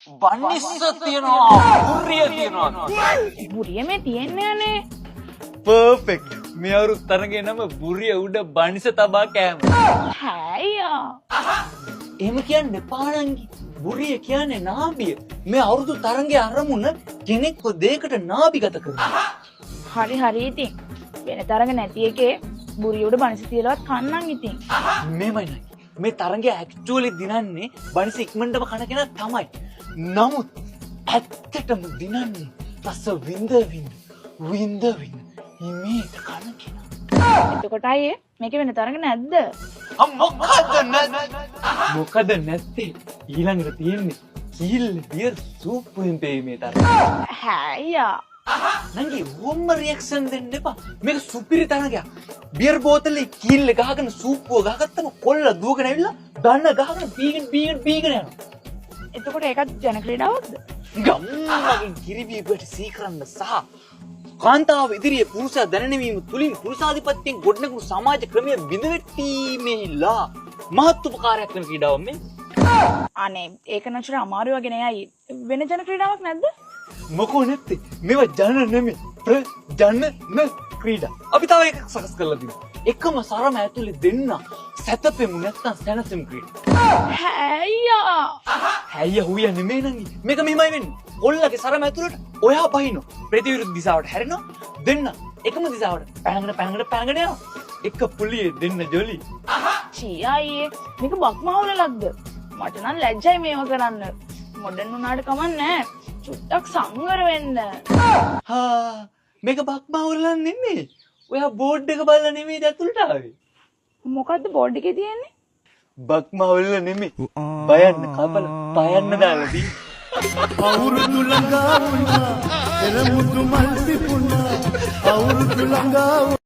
බනිස්ස තියනවා බුරිය තියනවා බුරිය මේ තියන්නේ අනේ. පර්ෆෙක්ට් මේ අවුරුත් තරගේ නම බුරිය උඩ බනිස තබා කෑම හැයියා. එහෙම කියන්න එපා නංගි බුරිය කියන්නේ නාභිය මේ අවුරුදු තරගේ අරමුණ කෙනෙක්ව දෙයකට නාභිගත කරනවා හරි හරි ඉතින්. වෙන තරඟ නැති එකේ බුරිය උඩ බනිස තියලවත් කන්නම් ඉතින්. මේමයි නංගි මේ තරගේ ඇක්චුවලි දිනන්නේ බනිස ඉක්මනටම කන කෙනා තමයි නමුත් ඇත්තටම දිනන්නේ රස විඳ හිමීට කන කෙනා එතකොට අයියේ මේක වෙන තරඟ නැද්ද? මොකද නැත්තේ ඊළඟට තියෙන්නේ කීල් බියර් සූප් වෙන්පේ මේ තරඟ හැයියා. නංගි ඕම්ම රියැක්ෂන් දෙන්න එපා මේක සුපිරි තරගයක් බියර් බෝතලේ කීල්ල ගහගෙන සූප්පුව ගහගත්තම කොල්ල දුවගෙන ඇවිල්ලා දන්න ගහගෙන බීගෙන යනවා එතකොට ඒකත් ජන ක්‍රීඩාවක්ද? ගම්මගෙන් කිරිබීපට සීකරන්න සහ කාන්තාව ඉදිරියේ පුරුෂයා දැනනවීම තුලින් පුරුෂාධිපත්‍යයෙන් ගොඩනැගුණු සමාජ ක්‍රමය බිඳවැටීමේලා මහත් උපකාරයක් වෙන ක්‍රීඩාවක් මේ. අනේ ඒක නචර අමාරු වගේ නෑයි. වෙන ජන ක්‍රීඩාවක් නැද්ද? මොකෝ නැත්තේ මේවා ජන නෙමෙයි ප්‍රජනන ක්‍රීඩා. අපි තව එකක් සකස් කරලා දිමු. එකම සරම ඇතුලේ දෙන්න සැතපෙමු නැත්තම් සැනසෙමු ක්‍රීඩා. හැයියා. හැයියා හුයියා නෙමෙයි නංගි. මේක මෙහෙමයි වෙන්නේ. කොල්ලගේ සරම ඇතුලට ඔයා බහිනවා. ප්‍රතිවිරුද්ධ දිශාවට හැරෙනවා. දෙන්න එකම දිශාවට පැනගෙන යනවා. එක පුලියේ දෙන්න ජොලි. චී අයියේ මේක බක්මහවුලක්ද? මට නම් ලැජ්ජයි මේව කරන්න. මොඩර්න් උනාට කමක් නෑ. චුට්ටක් සංවර වෙන්න. මේක බක්මහවුලක් නෙමෙයි. ඔයා බෝඩ් එක බලලා නෙමෙයි ඇතුලට ආවේ. මොකද්ද බෝඩ් එකේ තියෙන්නේ? බක්මහවුල නෙමෙයි. බයන්න කපල පයන්න දාලා දී. අවුරුදු ළඟා වුණා එළමුතු මල් පිපුණා අවුරුදු ළඟා